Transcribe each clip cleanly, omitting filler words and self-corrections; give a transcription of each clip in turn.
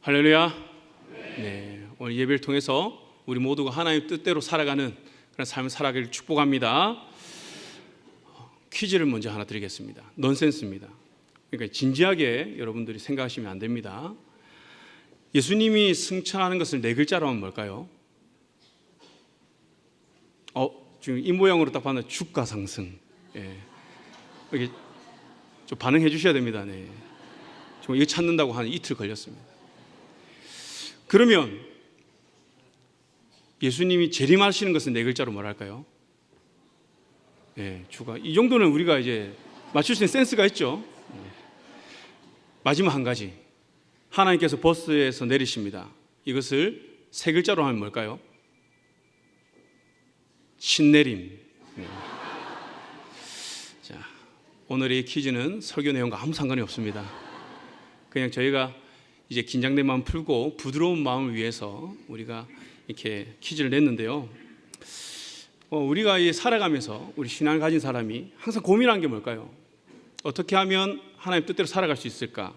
할렐루야. 네, 오늘 예배를 통해서 우리 모두가 하나님 뜻대로 살아가는 그런 삶을 살아가기를 축복합니다. 퀴즈를 먼저 하나 드리겠습니다. 넌센스입니다. 그러니까 진지하게 여러분들이 생각하시면 안 됩니다. 예수님이 승천하는 것을 네 글자로 하면 뭘까요? 지금 이 모양으로 딱 봤는데 주가 상승. 예. 이게 좀 반응해 주셔야 됩니다. 네. 정말 이거 찾는다고 한 이틀 걸렸습니다. 그러면 예수님이 재림하시는 것은 네 글자로 뭐랄까요? 네, 주가. 이 정도는 우리가 이제 맞출 수 있는 센스가 있죠. 네. 마지막 한 가지. 하나님께서 버스에서 내리십니다. 이것을 세 글자로 하면 뭘까요? 신내림. 네. 자, 오늘의 퀴즈는 설교 내용과 아무 상관이 없습니다. 그냥 저희가 이제 긴장된 마음 풀고 부드러운 마음을 위해서 우리가 이렇게 퀴즈를 냈는데요. 우리가 살아가면서 우리 신앙을 가진 사람이 항상 고민하는 게 뭘까요? 어떻게 하면 하나님 뜻대로 살아갈 수 있을까?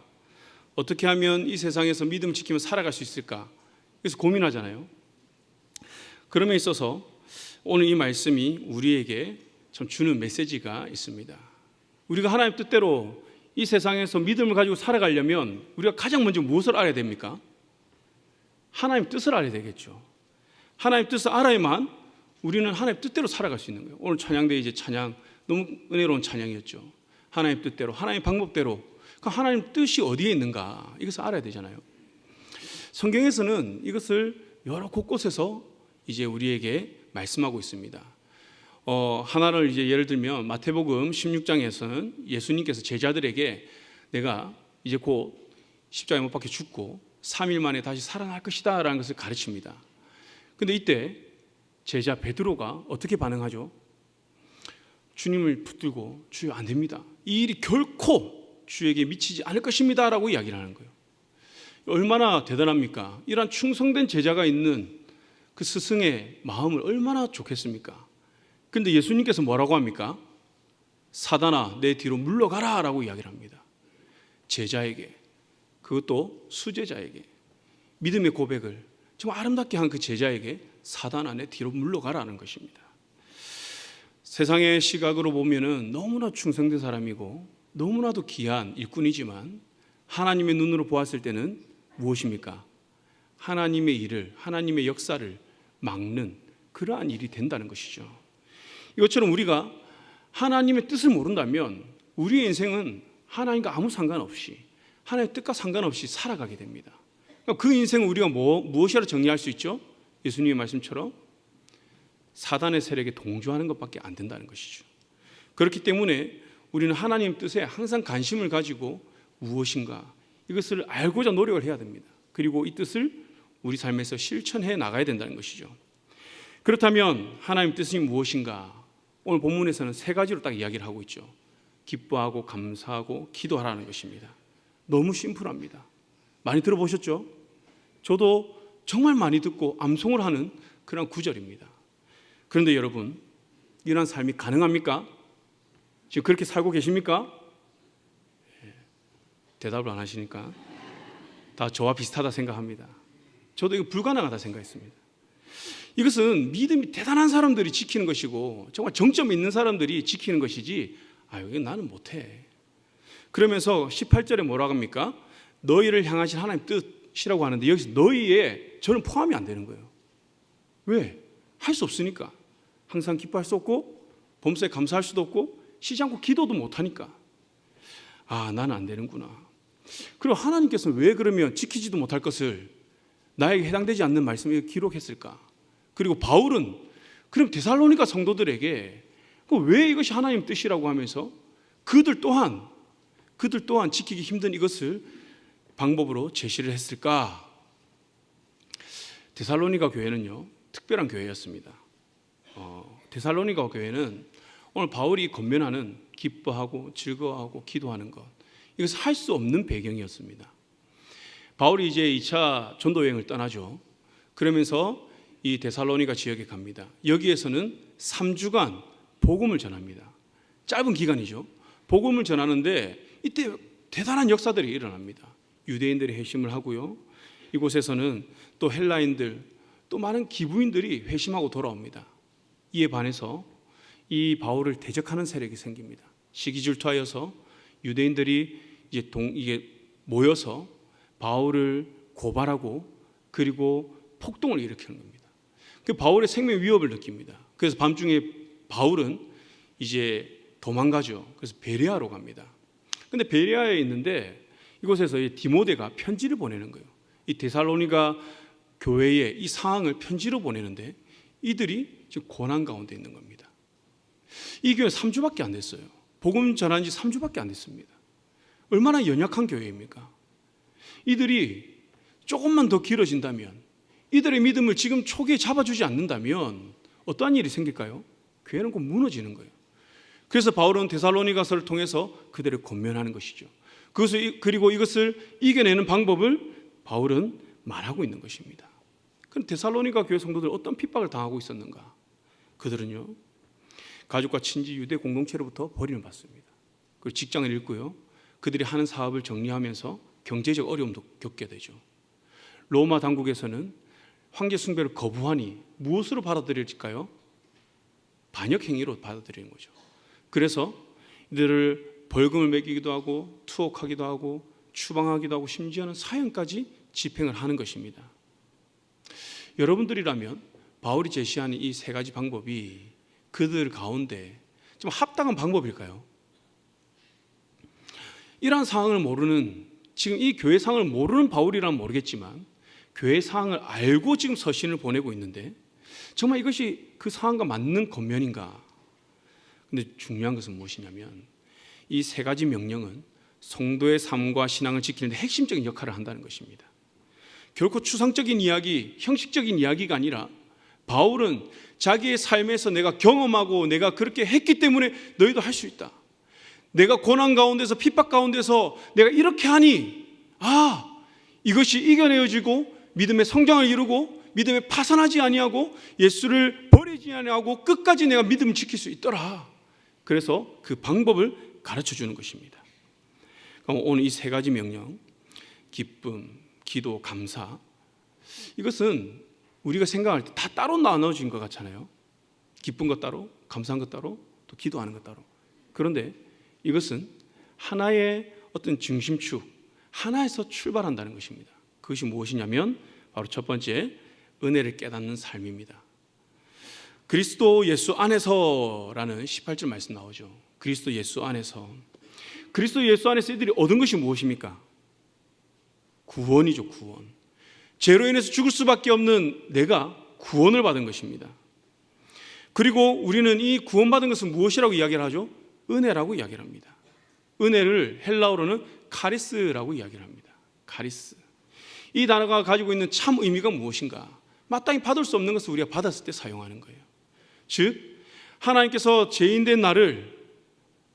어떻게 하면 이 세상에서 믿음을 지키며 살아갈 수 있을까? 그래서 고민하잖아요. 그럼에 있어서 오늘 이 말씀이 우리에게 참 주는 메시지가 있습니다. 우리가 하나님 뜻대로 이 세상에서 믿음을 가지고 살아가려면 우리가 가장 먼저 무엇을 알아야 됩니까? 하나님 뜻을 알아야 되겠죠. 하나님 뜻을 알아야만 우리는 하나님 뜻대로 살아갈 수 있는 거예요. 오늘 찬양대 이제 찬양 너무 은혜로운 찬양이었죠. 하나님 뜻대로, 하나님 방법대로. 그러니까 하나님 뜻이 어디에 있는가 이것을 알아야 되잖아요. 성경에서는 이것을 여러 곳곳에서 이제 우리에게 말씀하고 있습니다. 하나를 이제 예를 들면 마태복음 16장에서는 예수님께서 제자들에게 내가 이제 곧 십자가에 못 박혀 죽고 3일 만에 다시 살아날 것이다 라는 것을 가르칩니다. 근데 이때 제자 베드로가 어떻게 반응하죠? 주님을 붙들고 주여 안 됩니다. 이 일이 결코 주에게 미치지 않을 것입니다 라고 이야기를 하는 거예요. 얼마나 대단합니까? 이런 충성된 제자가 있는 그 스승의 마음을 얼마나 좋겠습니까? 근데 예수님께서 뭐라고 합니까? 사단아 내 뒤로 물러가라 라고 이야기를 합니다. 제자에게, 그것도 수제자에게 믿음의 고백을 정말 아름답게 한 그 제자에게 사단아 내 뒤로 물러가라는 것입니다. 세상의 시각으로 보면은 너무나 충성된 사람이고 너무나도 귀한 일꾼이지만 하나님의 눈으로 보았을 때는 무엇입니까? 하나님의 일을, 하나님의 역사를 막는 그러한 일이 된다는 것이죠. 이것처럼 우리가 하나님의 뜻을 모른다면 우리의 인생은 하나님과 아무 상관없이 하나님의 뜻과 상관없이 살아가게 됩니다. 그러니까 그 인생을 우리가 무엇이라 정리할 수 있죠? 예수님의 말씀처럼 사단의 세력에 동조하는 것밖에 안 된다는 것이죠. 그렇기 때문에 우리는 하나님 뜻에 항상 관심을 가지고 무엇인가 이것을 알고자 노력을 해야 됩니다. 그리고 이 뜻을 우리 삶에서 실천해 나가야 된다는 것이죠. 그렇다면 하나님 뜻이 무엇인가? 오늘 본문에서는 세 가지로 딱 이야기를 하고 있죠. 기뻐하고 감사하고 기도하라는 것입니다. 너무 심플합니다. 많이 들어보셨죠? 저도 정말 많이 듣고 암송을 하는 그런 구절입니다. 그런데 여러분, 이런 삶이 가능합니까? 지금 그렇게 살고 계십니까? 대답을 안 하시니까 다 저와 비슷하다 생각합니다. 저도 이거 불가능하다 생각했습니다. 이것은 믿음이 대단한 사람들이 지키는 것이고 정말 정점 있는 사람들이 지키는 것이지 이거 나는 못해. 그러면서 18절에 뭐라고 합니까? 너희를 향하신 하나님 뜻이라고 하는데 여기서 너희에 저는 포함이 안 되는 거예요. 왜? 할 수 없으니까. 항상 기뻐할 수 없고 범사에 감사할 수도 없고 쉬지 않고 기도도 못하니까 나는 안 되는구나. 그리고 하나님께서는 왜 그러면 지키지도 못할 것을 나에게 해당되지 않는 말씀을 기록했을까? 그리고 바울은 그럼 데살로니가 성도들에게 왜 이것이 하나님 뜻이라고 하면서 그들 또한 지키기 힘든 이것을 방법으로 제시를 했을까? 데살로니가 교회는요 특별한 교회였습니다. 데살로니가 교회는 오늘 바울이 권면하는 기뻐하고 즐거워하고 기도하는 것 이것을 할 수 없는 배경이었습니다. 바울이 이제 2차 전도 여행을 떠나죠. 그러면서 이 데살로니가 지역에 갑니다. 여기에서는 3주간 복음을 전합니다. 짧은 기간이죠. 복음을 전하는데 이때 대단한 역사들이 일어납니다. 유대인들이 회심을 하고요. 이곳에서는 또 헬라인들, 또 많은 기부인들이 회심하고 돌아옵니다. 이에 반해서 이 바울을 대적하는 세력이 생깁니다. 시기질투하여서 유대인들이 이게 모여서 바울을 고발하고 그리고 폭동을 일으키는 겁니다. 그 바울의 생명 위협을 느낍니다. 그래서 밤중에 바울은 이제 도망가죠. 그래서 베레아로 갑니다. 근데 베레아에 있는데 이곳에서 디모데가 편지를 보내는 거예요. 이 데살로니가 교회에 이 상황을 편지로 보내는데 이들이 지금 고난 가운데 있는 겁니다. 이 교회 3주밖에 안 됐어요. 복음 전한 지 3주밖에 안 됐습니다. 얼마나 연약한 교회입니까? 이들이 조금만 더 길어진다면, 이들의 믿음을 지금 초기에 잡아주지 않는다면 어떠한 일이 생길까요? 교회는 곧 무너지는 거예요. 그래서 바울은 데살로니가서를 통해서 그들을 권면하는 것이죠. 그리고 이것을 이겨내는 방법을 바울은 말하고 있는 것입니다. 그럼 데살로니가 교회 성도들 어떤 핍박을 당하고 있었는가? 그들은요, 가족과 친지 유대 공동체로부터 버림을 받습니다. 그리고 직장을 잃고요, 그들이 하는 사업을 정리하면서 경제적 어려움도 겪게 되죠. 로마 당국에서는 황제 숭배를 거부하니 무엇으로 받아들일까요? 반역 행위로 받아들이는 거죠. 그래서 이들을 벌금을 매기기도 하고 투옥하기도 하고 추방하기도 하고 심지어는 사형까지 집행을 하는 것입니다. 여러분들이라면 바울이 제시하는 이 세 가지 방법이 그들 가운데 좀 합당한 방법일까요? 이러한 상황을 모르는, 지금 이 교회 상황을 모르는 바울이라면 모르겠지만 교회 상황을 알고 지금 서신을 보내고 있는데 정말 이것이 그 상황과 맞는 권면인가? 근데 중요한 것은 무엇이냐면 이 세 가지 명령은 성도의 삶과 신앙을 지키는 데 핵심적인 역할을 한다는 것입니다. 결코 추상적인 이야기, 형식적인 이야기가 아니라 바울은 자기의 삶에서 내가 경험하고 내가 그렇게 했기 때문에 너희도 할 수 있다. 내가 고난 가운데서 핍박 가운데서 내가 이렇게 하니 이것이 이겨내어지고 믿음의 성장을 이루고 믿음에 파산하지 아니하고 예수를 버리지 아니하고 끝까지 내가 믿음을 지킬 수 있더라. 그래서 그 방법을 가르쳐 주는 것입니다. 그럼 오늘 이 세 가지 명령, 기쁨, 기도, 감사, 이것은 우리가 생각할 때 다 따로 나눠진 것 같잖아요. 기쁜 것 따로, 감사한 것 따로, 또 기도하는 것 따로. 그런데 이것은 하나의 어떤 중심축, 하나에서 출발한다는 것입니다. 그것이 무엇이냐면 바로 첫 번째, 은혜를 깨닫는 삶입니다. 그리스도 예수 안에서라는 18절 말씀 나오죠. 그리스도 예수 안에서. 그리스도 예수 안에서 이들이 얻은 것이 무엇입니까? 구원이죠, 구원. 죄로 인해서 죽을 수밖에 없는 내가 구원을 받은 것입니다. 그리고 우리는 이 구원받은 것은 무엇이라고 이야기를 하죠? 은혜라고 이야기를 합니다. 은혜를 헬라어로는 카리스라고 이야기를 합니다. 카리스. 이 단어가 가지고 있는 참 의미가 무엇인가? 마땅히 받을 수 없는 것을 우리가 받았을 때 사용하는 거예요. 즉 하나님께서 죄인된 나를,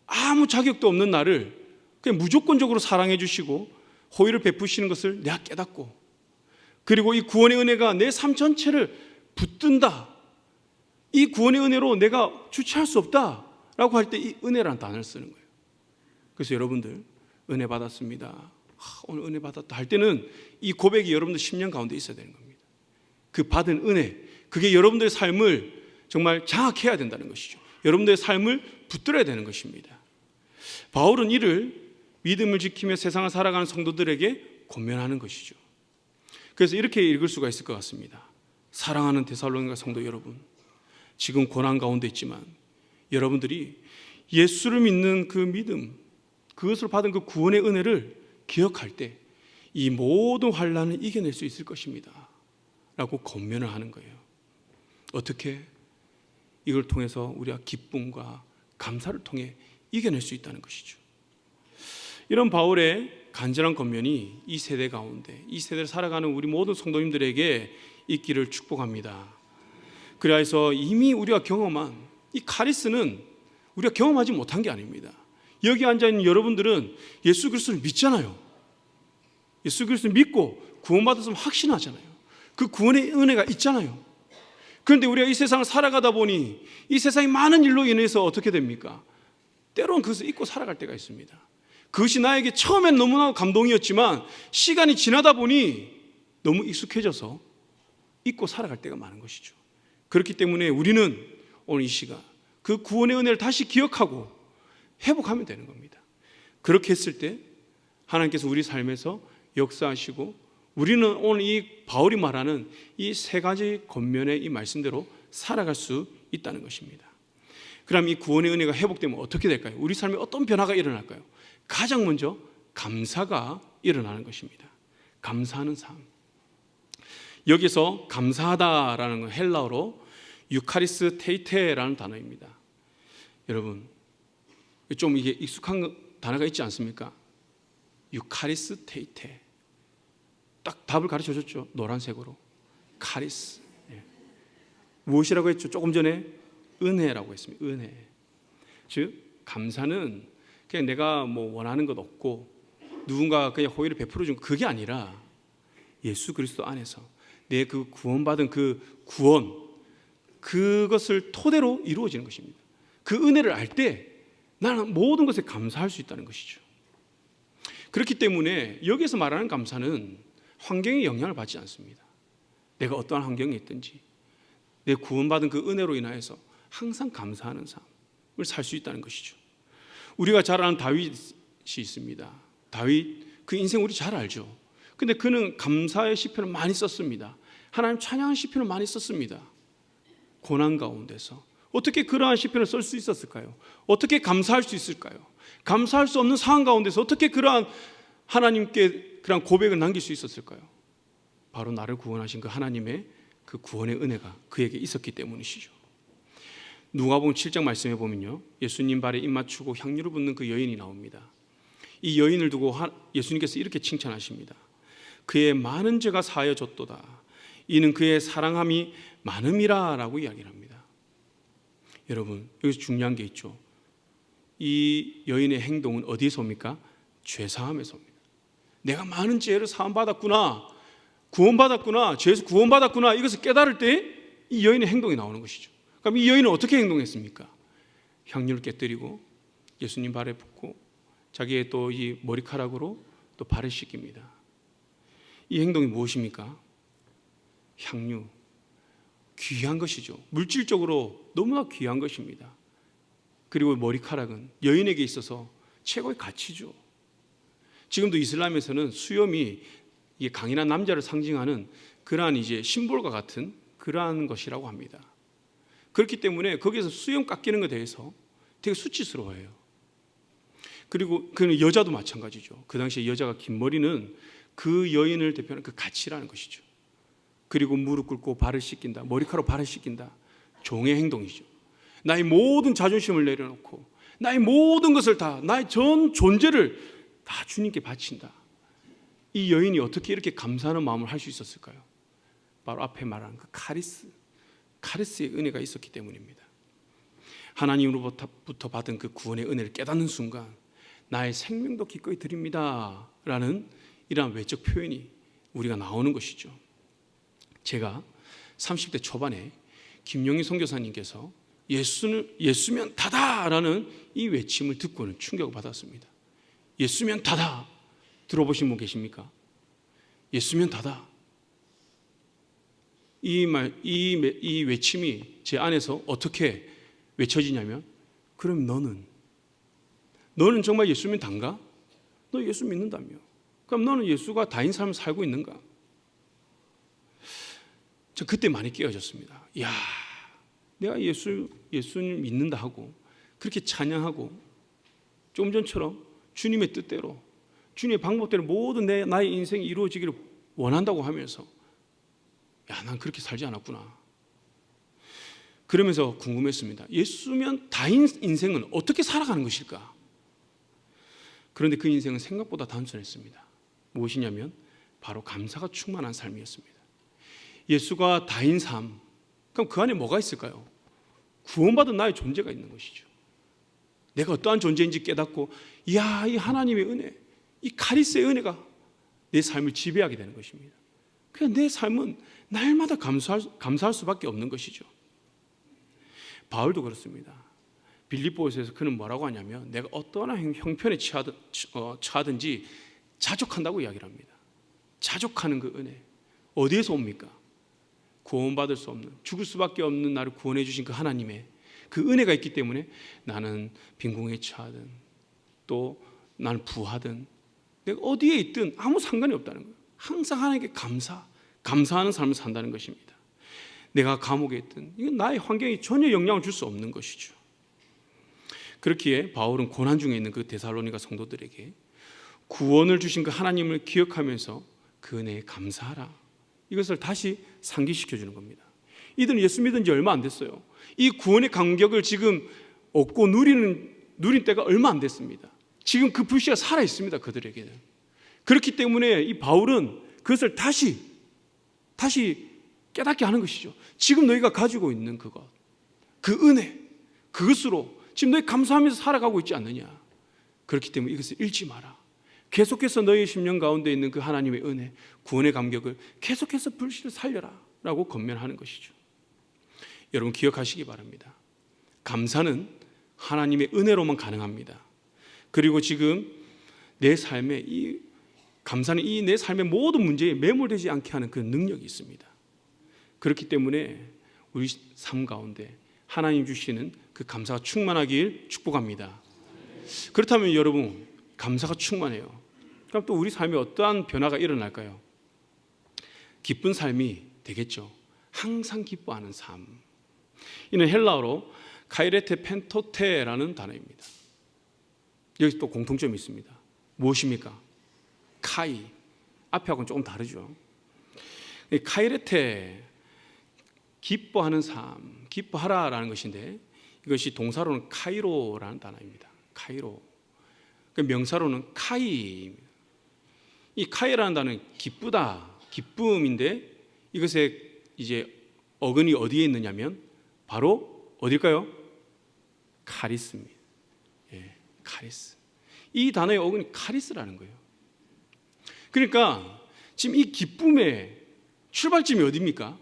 아무 자격도 없는 나를 그냥 무조건적으로 사랑해 주시고 호의를 베푸시는 것을 내가 깨닫고, 그리고 이 구원의 은혜가 내 삶 전체를 붙든다, 이 구원의 은혜로 내가 주체할 수 없다라고 할 때 이 은혜라는 단어를 쓰는 거예요. 그래서 여러분들 은혜 받았습니다, 오늘 은혜 받았다 할 때는 이 고백이 여러분들 심령 가운데 있어야 되는 겁니다. 그 받은 은혜, 그게 여러분들의 삶을 정말 장악해야 된다는 것이죠. 여러분들의 삶을 붙들어야 되는 것입니다. 바울은 이를 믿음을 지키며 세상을 살아가는 성도들에게 권면하는 것이죠. 그래서 이렇게 읽을 수가 있을 것 같습니다. 사랑하는 데살로니가 성도 여러분, 지금 고난 가운데 있지만 여러분들이 예수를 믿는 그 믿음, 그것을 받은 그 구원의 은혜를 기억할 때 이 모든 환난을 이겨낼 수 있을 것입니다 라고 권면을 하는 거예요. 어떻게? 이걸 통해서 우리가 기쁨과 감사를 통해 이겨낼 수 있다는 것이죠. 이런 바울의 간절한 권면이 이 세대 가운데, 이 세대를 살아가는 우리 모든 성도님들에게 있기를 축복합니다. 그래서 이미 우리가 경험한 이 카리스는 우리가 경험하지 못한 게 아닙니다. 여기 앉아있는 여러분들은 예수 그리스도를 믿잖아요. 예수 그리스도를 믿고 구원받았으면 확신하잖아요. 그 구원의 은혜가 있잖아요. 그런데 우리가 이 세상을 살아가다 보니 이 세상의 많은 일로 인해서 어떻게 됩니까? 때로는 그것을 잊고 살아갈 때가 있습니다. 그것이 나에게 처음엔 너무나 감동이었지만 시간이 지나다 보니 너무 익숙해져서 잊고 살아갈 때가 많은 것이죠. 그렇기 때문에 우리는 오늘 이 시간 그 구원의 은혜를 다시 기억하고 회복하면 되는 겁니다. 그렇게 했을 때 하나님께서 우리 삶에서 역사하시고 우리는 오늘 이 바울이 말하는 이 세 가지 권면의 이 말씀대로 살아갈 수 있다는 것입니다. 그럼 이 구원의 은혜가 회복되면 어떻게 될까요? 우리 삶에 어떤 변화가 일어날까요? 가장 먼저 감사가 일어나는 것입니다. 감사하는 삶. 여기서 감사하다라는 건 헬라어로 유카리스 테이테라는 단어입니다. 여러분, 좀 이게 익숙한 단어가 있지 않습니까? 유카리스 테이테. 딱 답을 가르쳐 줬죠. 노란색으로. 카리스. 무엇이라고 했죠? 조금 전에 은혜라고 했습니다. 은혜. 즉 감사는 그냥 내가 뭐 원하는 것 없고 누군가 그냥 호의를 베풀어 준 그게 아니라 예수 그리스도 안에서 내 그 구원받은 그 구원, 그것을 토대로 이루어지는 것입니다. 그 은혜를 알 때 나는 모든 것에 감사할 수 있다는 것이죠. 그렇기 때문에 여기서 말하는 감사는 환경에 영향을 받지 않습니다. 내가 어떠한 환경에 있든지 내 구원받은 그 은혜로 인하여서 항상 감사하는 삶을 살 수 있다는 것이죠. 우리가 잘 아는 다윗이 있습니다. 다윗, 그 인생 우리 잘 알죠. 근데 그는 감사의 시편을 많이 썼습니다. 하나님 찬양한 시편을 많이 썼습니다. 고난 가운데서 어떻게 그러한 시편을 쓸 수 있었을까요? 어떻게 감사할 수 있을까요? 감사할 수 없는 상황 가운데서 어떻게 그러한 하나님께 그런 고백을 남길 수 있었을까요? 바로 나를 구원하신 그 하나님의 그 구원의 은혜가 그에게 있었기 때문이시죠. 누가복음 7장 말씀해 보면요, 예수님 발에 입 맞추고 향유를 붓는 그 여인이 나옵니다. 이 여인을 두고 예수님께서 이렇게 칭찬하십니다. 그의 많은 죄가 사하여졌도다. 이는 그의 사랑함이 많음이라 라고 이야기를 합니다. 여러분, 여기서 중요한 게 있죠. 이 여인의 행동은 어디에서 옵니까? 죄사함에서 옵니다. 내가 많은 죄를 사함받았구나, 구원받았구나, 죄에서 구원받았구나, 이것을 깨달을 때 이 여인의 행동이 나오는 것이죠. 그럼 이 여인은 어떻게 행동했습니까? 향유를 깨뜨리고 예수님 발에 붓고 자기의 또 이 머리카락으로 또 발을 씻깁니다. 이 행동이 무엇입니까? 향유, 귀한 것이죠. 물질적으로 너무나 귀한 것입니다. 그리고 머리카락은 여인에게 있어서 최고의 가치죠. 지금도 이슬람에서는 수염이 이게 강인한 남자를 상징하는 그러한 이제 심볼과 같은 그러한 것이라고 합니다. 그렇기 때문에 거기에서 수염 깎이는 것에 대해서 되게 수치스러워해요. 그리고 그 여자도 마찬가지죠. 그 당시에 여자가 긴 머리는 그 여인을 대표하는 그 가치라는 것이죠. 그리고 무릎 꿇고 발을 씻긴다, 머리카락 발을 씻긴다, 종의 행동이죠. 나의 모든 자존심을 내려놓고 나의 모든 것을 다, 나의 전 존재를 다 주님께 바친다. 이 여인이 어떻게 이렇게 감사하는 마음을 할 수 있었을까요? 바로 앞에 말한 그 카리스의 은혜가 있었기 때문입니다. 하나님으로부터 받은 그 구원의 은혜를 깨닫는 순간 나의 생명도 기꺼이 드립니다 라는 이러한 외적 표현이 우리가 나오는 것이죠. 제가 30대 초반에 김용희 선교사님께서 예수면 다다라는 이 외침을 듣고는 충격을 받았습니다. 예수면 다다, 들어보신 분 계십니까? 예수면 다다. 이 외침이 제 안에서 어떻게 외쳐지냐면, 그럼 너는 정말 예수면 단가? 너 예수 믿는다며? 그럼 너는 예수가 다인 삶을 살고 있는가? 저 그때 많이 깨어졌습니다. 이야, 내가 예수님 믿는다 하고 그렇게 찬양하고 조금 전처럼 주님의 뜻대로 주님의 방법대로 모든 나의 인생이 이루어지기를 원한다고 하면서, 야, 난 그렇게 살지 않았구나. 그러면서 궁금했습니다. 예수면 다인 인생은 어떻게 살아가는 것일까? 그런데 그 인생은 생각보다 단순했습니다. 무엇이냐면 바로 감사가 충만한 삶이었습니다. 예수가 다인 삶, 그럼 그 안에 뭐가 있을까요? 구원받은 나의 존재가 있는 것이죠. 내가 어떠한 존재인지 깨닫고, 이야, 이 하나님의 은혜, 이 카리스의 은혜가 내 삶을 지배하게 되는 것입니다. 그냥 내 삶은 날마다 감사할 수밖에 없는 것이죠. 바울도 그렇습니다. 빌립보서에서 그는 뭐라고 하냐면, 내가 어떠한 형편에 처하든지 자족한다고 이야기를 합니다. 자족하는 그 은혜, 어디에서 옵니까? 구원받을 수 없는, 죽을 수밖에 없는 나를 구원해 주신 그 하나님의 그 은혜가 있기 때문에 나는 빈궁에 처하든 또 나는 부하든 내가 어디에 있든 아무 상관이 없다는 거예요. 항상 하나님께 감사하는 삶을 산다는 것입니다. 내가 감옥에 있든 이건 나의 환경이 전혀 영향을 줄 수 없는 것이죠. 그렇기에 바울은 고난 중에 있는 그 데살로니가 성도들에게 구원을 주신 그 하나님을 기억하면서 그 은혜에 감사하라, 이것을 다시 상기시켜 주는 겁니다. 이들은 예수 믿은 지 얼마 안 됐어요. 이 구원의 감격을 지금 얻고 누린 때가 얼마 안 됐습니다. 지금 그 불씨가 살아 있습니다, 그들에게는. 그렇기 때문에 이 바울은 그것을 다시 깨닫게 하는 것이죠. 지금 너희가 가지고 있는 그것, 그 은혜, 그것으로 지금 너희 감사하면서 살아가고 있지 않느냐. 그렇기 때문에 이것을 잃지 마라. 계속해서 너희 심령 가운데 있는 그 하나님의 은혜, 구원의 감격을 계속해서 불씨를 살려라 라고 권면하는 것이죠. 여러분 기억하시기 바랍니다. 감사는 하나님의 은혜로만 가능합니다. 그리고 지금 내 삶에 이 감사는 이 내 삶의 모든 문제에 매몰되지 않게 하는 그 능력이 있습니다. 그렇기 때문에 우리 삶 가운데 하나님 주시는 그 감사가 충만하길 축복합니다. 그렇다면 여러분 감사가 충만해요. 그럼 또 우리 삶에 어떠한 변화가 일어날까요? 기쁜 삶이 되겠죠. 항상 기뻐하는 삶. 이는 헬라어로 카이레테 펜토테라는 단어입니다. 여기 또 공통점이 있습니다. 무엇입니까? 카이. 앞에하고는 조금 다르죠. 카이레테, 기뻐하는 삶, 기뻐하라라는 것인데 이것이 동사로는 카이로라는 단어입니다. 카이로. 명사로는 카이. 이 카이라는 단어는 기쁘다, 기쁨인데 이것의 이제 어근이 어디에 있느냐면 바로 어딜까요? 카리스입니다. 예, 카리스. 이 단어의 어근이 카리스라는 거예요. 그러니까 지금 이 기쁨의 출발점이 어디입니까?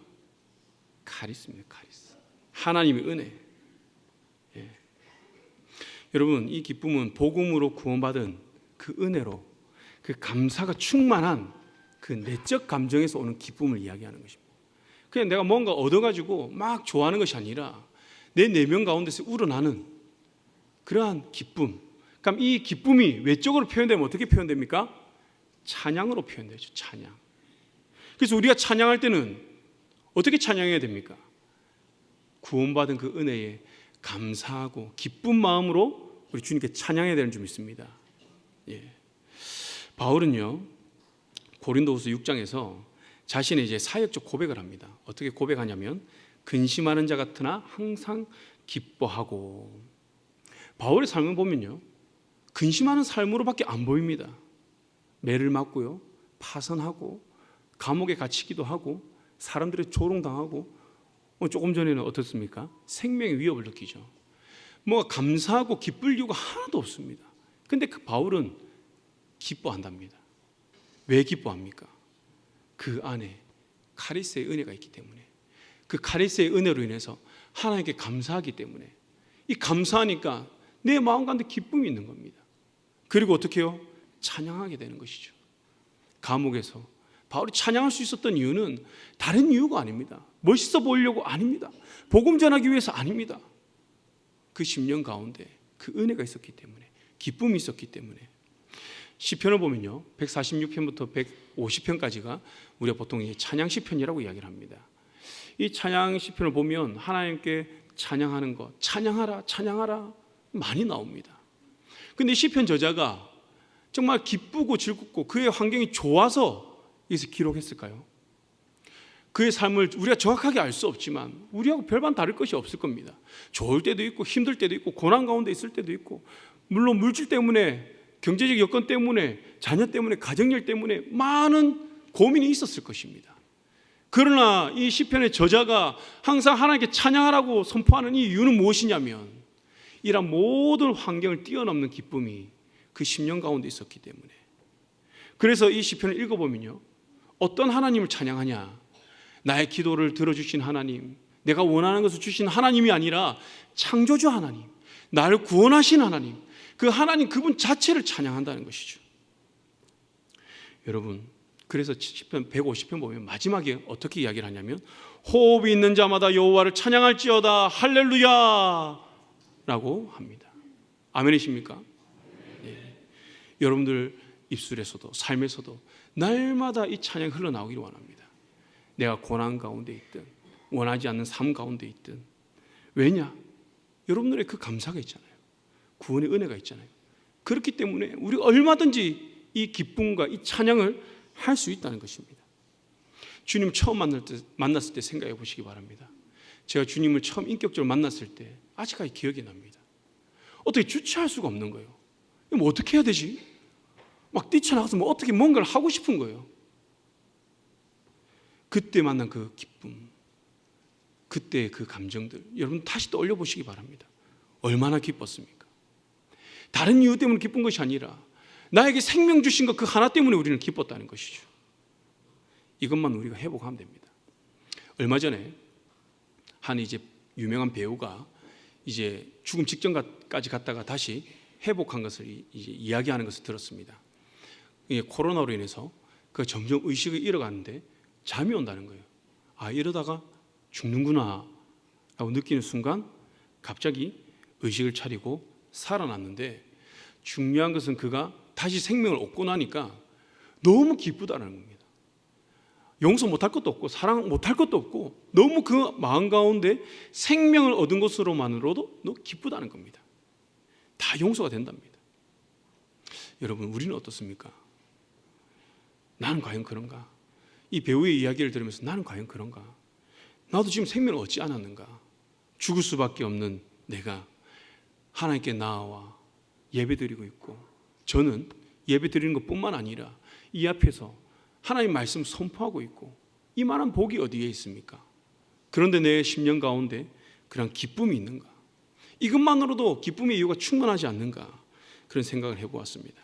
카리스입니다. 카리스. 하나님의 은혜. 예. 여러분 이 기쁨은 복음으로 구원받은 그 은혜로 그 감사가 충만한 그 내적 감정에서 오는 기쁨을 이야기하는 것입니다. 그냥 내가 뭔가 얻어가지고 막 좋아하는 것이 아니라 내 내면 가운데서 우러나는 그러한 기쁨. 그럼 이 기쁨이 외적으로 표현되면 어떻게 표현됩니까? 찬양으로 표현되죠. 찬양. 그래서 우리가 찬양할 때는 어떻게 찬양해야 됩니까? 구원받은 그 은혜에 감사하고 기쁜 마음으로 우리 주님께 찬양해야 되는 줄 믿습니다. 예. 바울은요 고린도후서 6장에서 자신의 이제 사역적 고백을 합니다. 어떻게 고백하냐면 근심하는 자 같으나 항상 기뻐하고. 바울의 삶을 보면요 근심하는 삶으로밖에 안 보입니다. 매를 맞고요, 파선하고 감옥에 갇히기도 하고 사람들의 조롱당하고 조금 전에는 어떻습니까? 생명의 위협을 느끼죠. 뭐가 감사하고 기쁠 이유가 하나도 없습니다. 근데 그 바울은 기뻐한답니다. 왜 기뻐합니까? 그 안에 카리스의 은혜가 있기 때문에, 그 카리스의 은혜로 인해서 하나님께 감사하기 때문에, 이 감사하니까 내 마음 가운데 기쁨이 있는 겁니다. 그리고 어떻게 해요? 찬양하게 되는 것이죠. 감옥에서 바울이 찬양할 수 있었던 이유는 다른 이유가 아닙니다. 멋있어 보이려고 아닙니다. 복음 전하기 위해서 아닙니다. 그 심령 가운데 그 은혜가 있었기 때문에, 기쁨이 있었기 때문에. 시편을 보면요 146편부터 150편까지가 우리가 보통 이제 찬양 시편이라고 이야기를 합니다. 이 찬양 시편을 보면 하나님께 찬양하는 것, 찬양하라 찬양하라 많이 나옵니다. 근데 시편 저자가 정말 기쁘고 즐겁고 그의 환경이 좋아서 이것을 기록했을까요? 그의 삶을 우리가 정확하게 알 수 없지만 우리하고 별반 다를 것이 없을 겁니다. 좋을 때도 있고 힘들 때도 있고 고난 가운데 있을 때도 있고, 물론 물질 때문에, 경제적 여건 때문에, 자녀 때문에, 가정일 때문에 많은 고민이 있었을 것입니다. 그러나 이 시편의 저자가 항상 하나님께 찬양하라고 선포하는 이 이유는 무엇이냐면 이런 모든 환경을 뛰어넘는 기쁨이 그 심령 가운데 있었기 때문에. 그래서 이 시편을 읽어보면요 어떤 하나님을 찬양하냐? 나의 기도를 들어주신 하나님, 내가 원하는 것을 주신 하나님이 아니라 창조주 하나님, 나를 구원하신 하나님, 그 하나님 그분 자체를 찬양한다는 것이죠. 여러분 그래서 시편 150편 보면 마지막에 어떻게 이야기를 하냐면 호흡이 있는 자마다 여호와를 찬양할지어다 할렐루야 라고 합니다. 아멘이십니까? 네. 여러분들 입술에서도 삶에서도 날마다 이 찬양이 흘러나오기를 원합니다. 내가 고난 가운데 있든 원하지 않는 삶 가운데 있든. 왜냐? 여러분들의 그 감사가 있잖아요. 구원의 은혜가 있잖아요. 그렇기 때문에 우리 얼마든지 이 기쁨과 이 찬양을 할 수 있다는 것입니다. 주님 처음 만났을 때 생각해 보시기 바랍니다. 제가 주님을 처음 인격적으로 만났을 때 아직까지 기억이 납니다. 어떻게 주체할 수가 없는 거예요. 뭐 어떻게 해야 되지? 막 뛰쳐나가서 뭐 어떻게 뭔가를 하고 싶은 거예요. 그때 만난 그 기쁨, 그때의 그 감정들 여러분 다시 떠올려 보시기 바랍니다. 얼마나 기뻤습니까? 다른 이유 때문에 기쁜 것이 아니라 나에게 생명 주신 것 그 하나 때문에 우리는 기뻤다는 것이죠. 이것만 우리가 회복하면 됩니다. 얼마 전에 한 이제 유명한 배우가 이제 죽음 직전까지 갔다가 다시 회복한 것을 이제 이야기하는 것을 들었습니다. 코로나로 인해서 그 점점 의식을 잃어가는데 잠이 온다는 거예요. 아, 이러다가 죽는구나 라고 느끼는 순간 갑자기 의식을 차리고 살아났는데, 중요한 것은 그가 다시 생명을 얻고 나니까 너무 기쁘다는 겁니다. 용서 못할 것도 없고 사랑 못할 것도 없고 너무 그 마음 가운데 생명을 얻은 것으로만으로도 너무 기쁘다는 겁니다. 다 용서가 된답니다. 여러분, 우리는 어떻습니까? 나는 과연 그런가? 이 배우의 이야기를 들으면서 나는 과연 그런가? 나도 지금 생명을 얻지 않았는가? 죽을 수밖에 없는 내가 하나님께 나아와 예배드리고 있고, 저는 예배드리는 것뿐만 아니라 이 앞에서 하나님 말씀 선포하고 있고, 이만한 복이 어디에 있습니까? 그런데 내 심령 가운데 그런 기쁨이 있는가? 이것만으로도 기쁨의 이유가 충분하지 않는가? 그런 생각을 해보았습니다.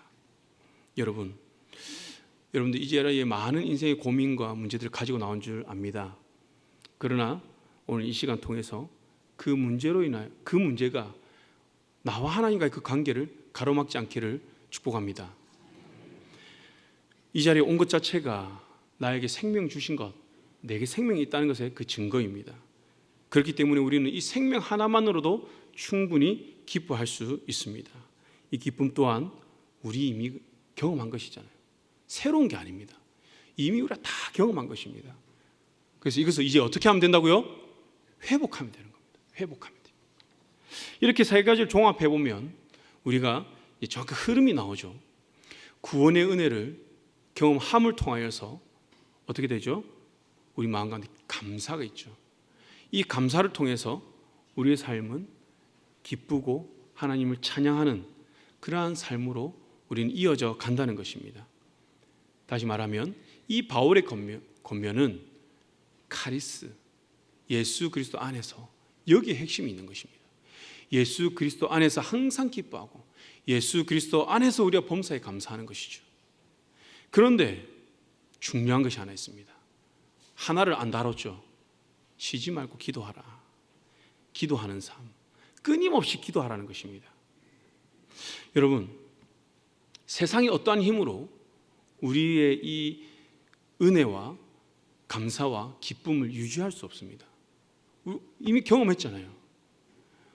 여러분들 이제라의 많은 인생의 고민과 문제들을 가지고 나온 줄 압니다. 그러나 오늘 이 시간 통해서 그 문제로 인하여 그 문제가 나와 하나님과의 그 관계를 가로막지 않기를 축복합니다. 이 자리에 온 것 자체가 나에게 생명 주신 것, 내게 생명이 있다는 것의 그 증거입니다. 그렇기 때문에 우리는 이 생명 하나만으로도 충분히 기뻐할 수 있습니다. 이 기쁨 또한 우리 이미 경험한 것이잖아요. 새로운 게 아닙니다. 이미 우리가 다 경험한 것입니다. 그래서 이것을 이제 어떻게 하면 된다고요? 회복하면 되는 겁니다. 회복하면 돼요. 이렇게 세 가지를 종합해 보면 우리가 정확히 흐름이 나오죠. 구원의 은혜를 경험함을 통하여서 어떻게 되죠? 우리 마음 가운데 감사가 있죠. 이 감사를 통해서 우리의 삶은 기쁘고 하나님을 찬양하는 그러한 삶으로 우리는 이어져 간다는 것입니다. 다시 말하면 이 바울의 권면은 카리스, 예수 그리스도 안에서 여기에 핵심이 있는 것입니다. 예수 그리스도 안에서 항상 기뻐하고 예수 그리스도 안에서 우리가 범사에 감사하는 것이죠. 그런데 중요한 것이 하나 있습니다. 하나를 안 다뤘죠. 쉬지 말고 기도하라. 기도하는 삶, 끊임없이 기도하라는 것입니다. 여러분, 세상이 어떠한 힘으로 우리의 이 은혜와 감사와 기쁨을 유지할 수 없습니다. 이미 경험했잖아요.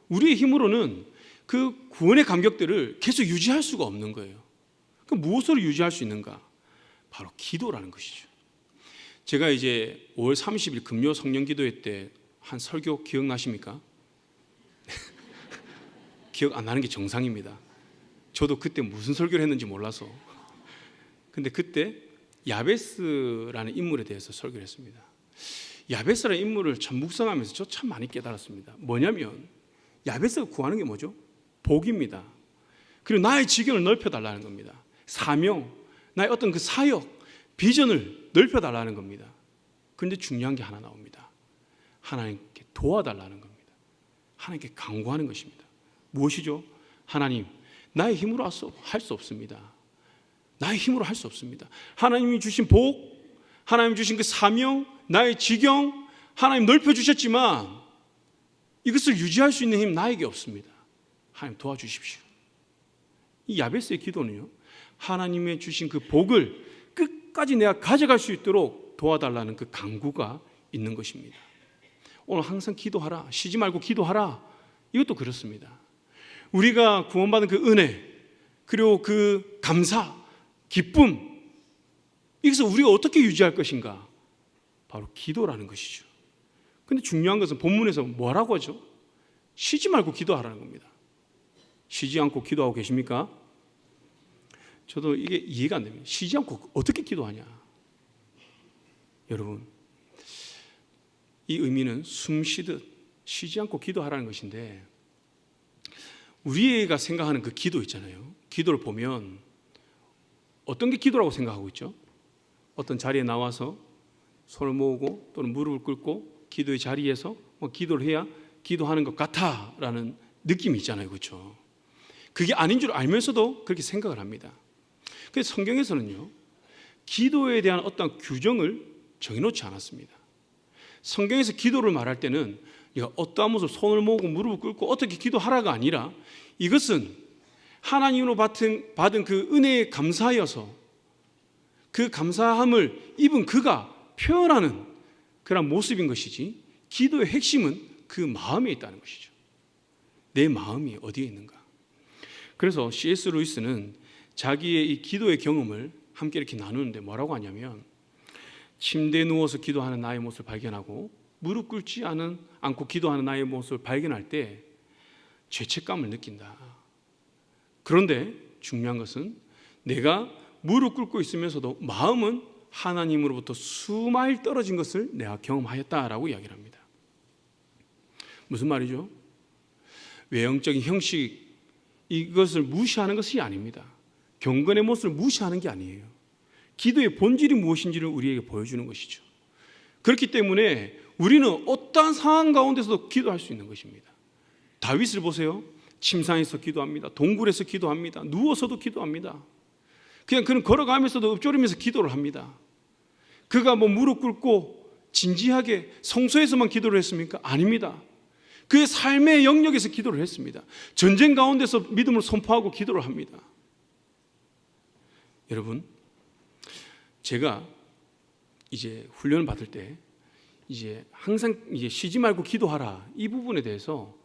우리의 힘으로는 그 구원의 감격들을 계속 유지할 수가 없는 거예요. 그럼 무엇으로 유지할 수 있는가? 바로 기도라는 것이죠. 제가 이제 5월 30일 금요 성령 기도회 때 한 설교 기억나십니까? 기억 안 나는 게 정상입니다. 저도 그때 무슨 설교를 했는지 몰라서. 근데 그때 야베스라는 인물에 대해서 설교를 했습니다. 야베스라는 인물을 참 묵상하면서 저 참 많이 깨달았습니다. 뭐냐면 야베스가 구하는 게 뭐죠? 복입니다. 그리고 나의 지경을 넓혀달라는 겁니다. 사명, 나의 어떤 그 사역, 비전을 넓혀달라는 겁니다. 그런데 중요한 게 하나 나옵니다. 하나님께 도와달라는 겁니다. 하나님께 간구하는 것입니다. 무엇이죠? 하나님, 나의 힘으로 할 수 없습니다. 나의 힘으로 할 수 없습니다. 하나님이 주신 복, 하나님이 주신 그 사명, 나의 지경, 하나님 넓혀주셨지만 이것을 유지할 수 있는 힘 나에게 없습니다. 하나님 도와주십시오. 이 야베스의 기도는요, 하나님의 주신 그 복을 끝까지 내가 가져갈 수 있도록 도와달라는 그 간구가 있는 것입니다. 오늘 항상 기도하라, 쉬지 말고 기도하라. 이것도 그렇습니다. 우리가 구원받은 그 은혜, 그리고 그 감사, 기쁨, 이것을 우리가 어떻게 유지할 것인가? 바로 기도라는 것이죠. 근데 중요한 것은 본문에서 뭐라고 하죠? 쉬지 말고 기도하라는 겁니다. 쉬지 않고 기도하고 계십니까? 저도 이게 이해가 안 됩니다. 쉬지 않고 어떻게 기도하냐? 여러분, 이 의미는 숨 쉬듯 쉬지 않고 기도하라는 것인데, 우리가 생각하는 그 기도 있잖아요. 기도를 보면 어떤 게 기도라고 생각하고 있죠? 어떤 자리에 나와서 손을 모으고 또는 무릎을 꿇고 기도의 자리에서 기도를 해야 기도하는 것 같아라는 느낌이 있잖아요. 그렇죠? 그게 아닌 줄 알면서도 그렇게 생각을 합니다. 그래서 성경에서는요, 기도에 대한 어떤 규정을 정해놓지 않았습니다. 성경에서 기도를 말할 때는 네가 어떠한 모습, 손을 모으고 무릎을 꿇고 어떻게 기도하라가 아니라, 이것은 하나님으로 받은 그 은혜에 감사하여서 그 감사함을 입은 그가 표현하는 그런 모습인 것이지, 기도의 핵심은 그 마음에 있다는 것이죠. 내 마음이 어디에 있는가. 그래서 C.S. 루이스는 자기의 이 기도의 경험을 함께 이렇게 나누는데 뭐라고 하냐면, 침대에 누워서 기도하는 나의 모습을 발견하고 무릎 꿇지 않고 기도하는 나의 모습을 발견할 때 죄책감을 느낀다. 그런데 중요한 것은 내가 무릎 꿇고 있으면서도 마음은 하나님으로부터 수마일 떨어진 것을 내가 경험하였다라고 이야기를 합니다. 무슨 말이죠? 외형적인 형식, 이것을 무시하는 것이 아닙니다. 경건의 모습을 무시하는 게 아니에요. 기도의 본질이 무엇인지를 우리에게 보여주는 것이죠. 그렇기 때문에 우리는 어떠한 상황 가운데서도 기도할 수 있는 것입니다. 다윗을 보세요. 침상에서 기도합니다. 동굴에서 기도합니다. 누워서도 기도합니다. 그냥 그는 걸어가면서도 읊조리면서 기도를 합니다. 그가 무릎 꿇고 진지하게 성소에서만 기도를 했습니까? 아닙니다. 그의 삶의 영역에서 기도를 했습니다. 전쟁 가운데서 믿음을 선포하고 기도를 합니다. 여러분, 제가 이제 훈련을 받을 때 이제 항상 이제 쉬지 말고 기도하라, 이 부분에 대해서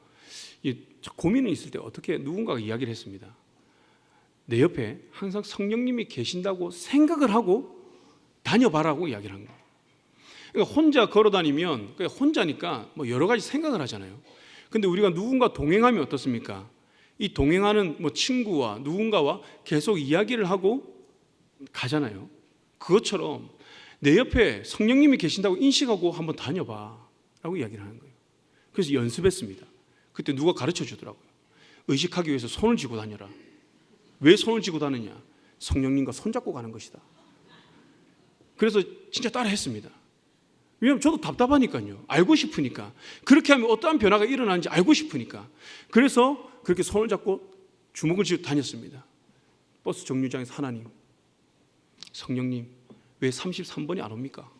고민이 있을 때 어떻게 누군가가 이야기를 했습니다. 내 옆에 항상 성령님이 계신다고 생각을 하고 다녀봐라고 이야기를 한 거예요. 그러니까 혼자 걸어 다니면 혼자니까 여러 가지 생각을 하잖아요. 근데 우리가 누군가 동행하면 어떻습니까? 이 동행하는 친구와 누군가와 계속 이야기를 하고 가잖아요. 그것처럼 내 옆에 성령님이 계신다고 인식하고 한번 다녀봐 라고 이야기를 하는 거예요. 그래서 연습했습니다. 그때 누가 가르쳐 주더라고요. 의식하기 위해서 손을 쥐고 다녀라. 왜 손을 쥐고 다니냐? 성령님과 손잡고 가는 것이다. 그래서 진짜 따라 했습니다. 왜냐하면 저도 답답하니까요. 알고 싶으니까. 그렇게 하면 어떠한 변화가 일어나는지 알고 싶으니까. 그래서 그렇게 손을 잡고 주먹을 쥐고 다녔습니다. 버스 정류장에서 하나님, 성령님, 왜 33번이 안 옵니까?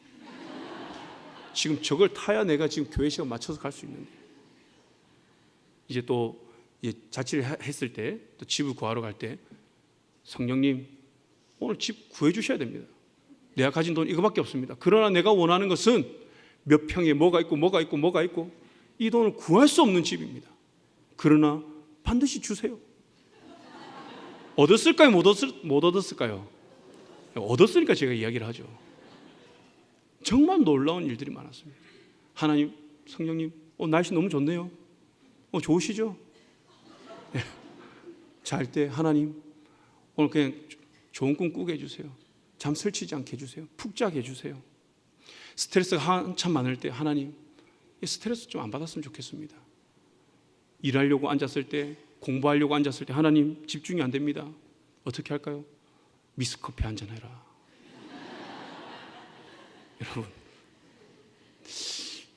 지금 저걸 타야 내가 지금 교회 시간 맞춰서 갈 수 있는데. 이제 또 자취를 했을 때, 또 집을 구하러 갈 때, 성령님, 오늘 집 구해 주셔야 됩니다. 내가 가진 돈 이거밖에 없습니다. 그러나 내가 원하는 것은 몇 평에 뭐가 있고 이 돈을 구할 수 없는 집입니다. 그러나 반드시 주세요. 얻었을까요? 못 얻었을까요? 얻었으니까 제가 이야기를 하죠. 정말 놀라운 일들이 많았습니다. 하나님, 성령님, 날씨 너무 좋네요. 좋으시죠? 잘 때 하나님, 오늘 그냥 좋은 꿈 꾸게 해주세요. 잠 설치지 않게 해주세요. 푹 자게 해주세요. 스트레스가 한참 많을 때 하나님, 스트레스 좀 안 받았으면 좋겠습니다. 일하려고 앉았을 때, 공부하려고 앉았을 때 하나님 집중이 안 됩니다. 어떻게 할까요? 미스커피 한잔 해라. 여러분,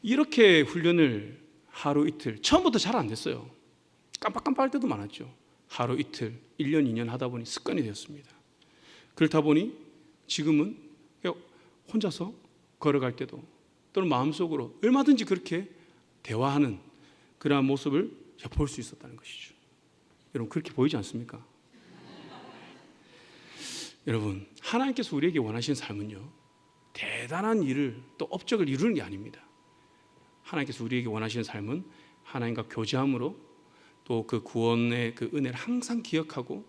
이렇게 훈련을 하루 이틀, 처음부터 잘 안 됐어요. 깜빡깜빡할 때도 많았죠. 하루 이틀, 1년, 2년 하다 보니 습관이 되었습니다. 그렇다 보니 지금은 혼자서 걸어갈 때도 또는 마음속으로 얼마든지 그렇게 대화하는 그러한 모습을 볼 수 있었다는 것이죠. 여러분, 그렇게 보이지 않습니까? 여러분, 하나님께서 우리에게 원하시는 삶은요, 대단한 일을 또 업적을 이루는 게 아닙니다. 하나님께서 우리에게 원하시는 삶은 하나님과 교제함으로 또 그 구원의 그 은혜를 항상 기억하고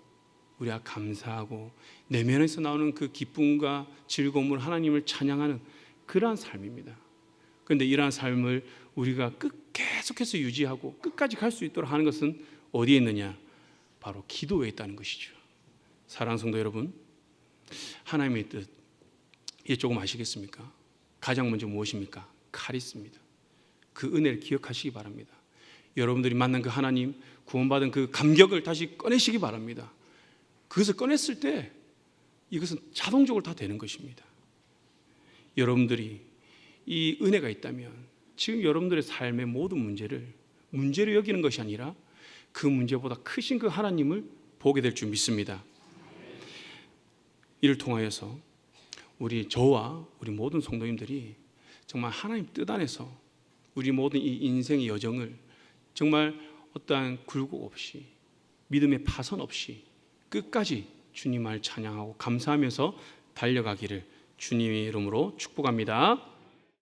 우리가 감사하고 내면에서 나오는 그 기쁨과 즐거움을 하나님을 찬양하는 그러한 삶입니다. 그런데 이러한 삶을 우리가 계속해서 유지하고 끝까지 갈 수 있도록 하는 것은 어디에 있느냐? 바로 기도에 있다는 것이죠. 사랑하는 성도 여러분, 하나님의 뜻 이제 조금 아시겠습니까? 가장 먼저 무엇입니까? 카리스입니다. 그 은혜를 기억하시기 바랍니다. 여러분들이 만난 그 하나님, 구원받은 그 감격을 다시 꺼내시기 바랍니다. 그것을 꺼냈을 때 이것은 자동적으로 다 되는 것입니다. 여러분들이 이 은혜가 있다면 지금 여러분들의 삶의 모든 문제로 여기는 것이 아니라 그 문제보다 크신 그 하나님을 보게 될 줄 믿습니다. 이를 통하여서 저와 우리 모든 성도님들이 정말 하나님 뜻 안에서 우리 모든 이 인생의 여정을 정말 어떠한 굴곡 없이 믿음의 파선 없이 끝까지 주님을 찬양하고 감사하면서 달려가기를 주님의 이름으로 축복합니다.